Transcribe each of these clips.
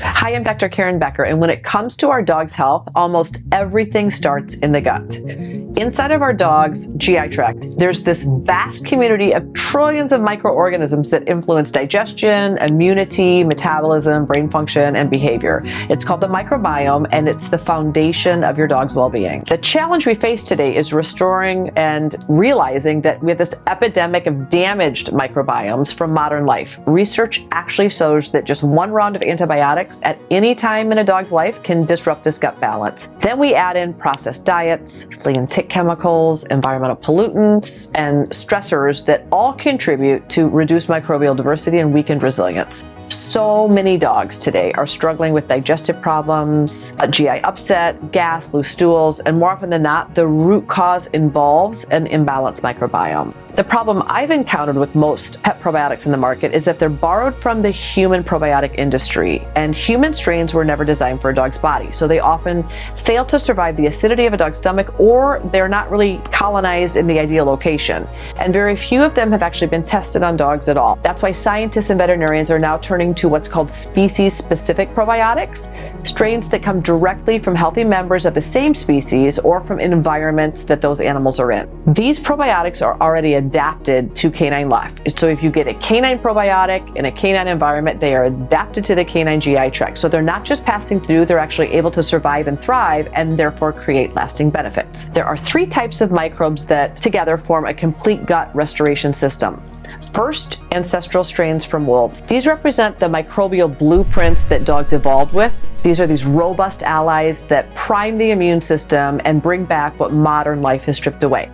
Hi, I'm Dr. Karen Becker, and when it comes to our dog's health, almost everything starts in the gut. Inside of our dog's GI tract, there's this vast community of trillions of microorganisms that influence digestion, immunity, metabolism, brain function, and behavior. It's called the microbiome, and it's the foundation of your dog's well-being. The challenge we face today is restoring and realizing that we have this epidemic of damaged microbiomes from modern life. Research actually shows that just one round of antibiotics at any time in a dog's life can disrupt this gut balance. Then we add in processed diets, flea and tick chemicals, environmental pollutants, and stressors that all contribute to reduced microbial diversity and weakened resilience. So many dogs today are struggling with digestive problems, GI upset, gas, loose stools, and more often than not, the root cause involves an imbalanced microbiome. The problem I've encountered with most pet probiotics in the market is that they're borrowed from the human probiotic industry, and human strains were never designed for a dog's body, so they often fail to survive the acidity of a dog's stomach, or they're not really colonized in the ideal location. And very few of them have actually been tested on dogs at all. That's why scientists and veterinarians are now turning to what's called species-specific probiotics, strains that come directly from healthy members of the same species or from environments that those animals are in. These probiotics are already adapted to canine life. So if you get a canine probiotic in a canine environment, they are adapted to the canine GI tract. So they're not just passing through, they're actually able to survive and thrive and therefore create lasting benefits. There are three types of microbes that together form a complete gut restoration system. First, ancestral strains from wolves. These represent the microbial blueprints that dogs evolved with. These are these robust allies that prime the immune system and bring back what modern life has stripped away.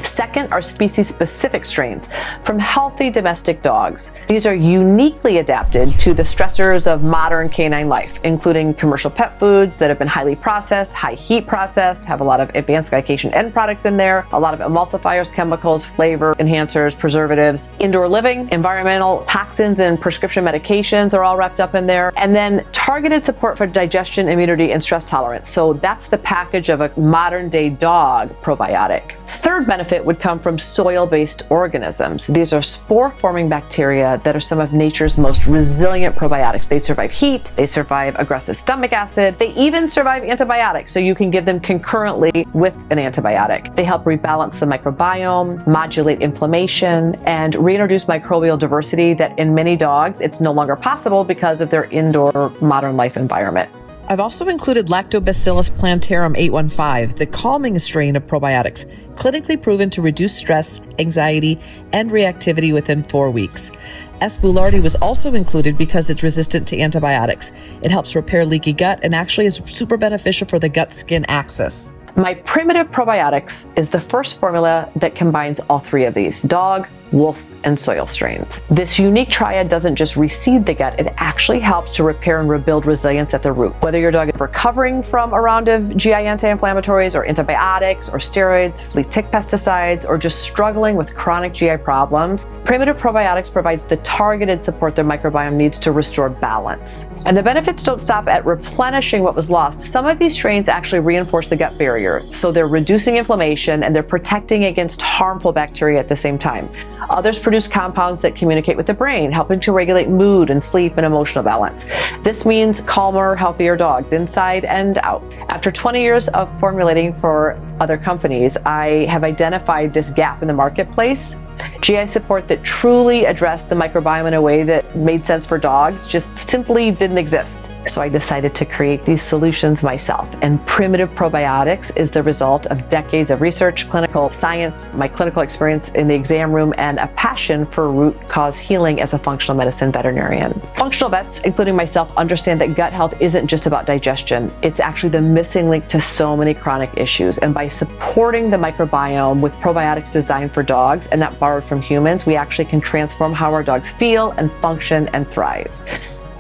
Second are species-specific strains from healthy domestic dogs. These are uniquely adapted to the stressors of modern canine life, including commercial pet foods that have been highly processed, high heat processed, have a lot of advanced glycation end products in there, a lot of emulsifiers, chemicals, flavor enhancers, preservatives, indoor living, environmental toxins, and prescription medications are all wrapped up in there, and then targeted support for digestion, immunity, and stress tolerance. So that's the package of a modern-day dog probiotic. Third benefit would come from soil-based organisms. These are spore-forming bacteria that are some of nature's most resilient probiotics. They survive heat, they survive aggressive stomach acid, they even survive antibiotics, so you can give them concurrently with an antibiotic. They help rebalance the microbiome, modulate inflammation, and reintroduce microbial diversity that in many dogs it's no longer possible because of their indoor modern life environment. I've also included Lactobacillus plantarum 815, the calming strain of probiotics, clinically proven to reduce stress, anxiety, and reactivity within 4 weeks. S. boulardii was also included because it's resistant to antibiotics. It helps repair leaky gut and actually is super beneficial for the gut-skin axis. My Primitive Probiotics is the first formula that combines all three of these: dog, wolf, and soil strains. This unique triad doesn't just reseed the gut, it actually helps to repair and rebuild resilience at the root. Whether your dog is recovering from a round of GI anti-inflammatories or antibiotics or steroids, flea tick pesticides, or just struggling with chronic GI problems, Primitive Probiotics provides the targeted support their microbiome needs to restore balance. And the benefits don't stop at replenishing what was lost. Some of these strains actually reinforce the gut barrier, so they're reducing inflammation and they're protecting against harmful bacteria at the same time. Others produce compounds that communicate with the brain, helping to regulate mood and sleep and emotional balance. This means calmer, healthier dogs inside and out. After 20 years of formulating for other companies, I have identified this gap in the marketplace. GI support that truly addressed the microbiome in a way that made sense for dogs just simply didn't exist. So I decided to create these solutions myself. And Primitive Probiotics is the result of decades of research, clinical science, my clinical experience in the exam room, and a passion for root cause healing as a functional medicine veterinarian. Functional vets, including myself, understand that gut health isn't just about digestion. It's actually the missing link to so many chronic issues. And by supporting the microbiome with probiotics designed for dogs and not borrowed from humans, we actually can transform how our dogs feel and function and thrive.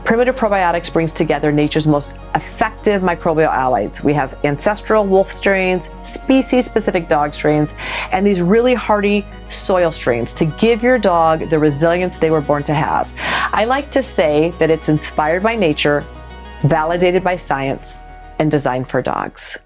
Primitive Probiotics brings together nature's most effective microbial allies. We have ancestral wolf strains, species-specific dog strains, and these really hardy soil strains to give your dog the resilience they were born to have. I like to say that it's inspired by nature, validated by science, and designed for dogs.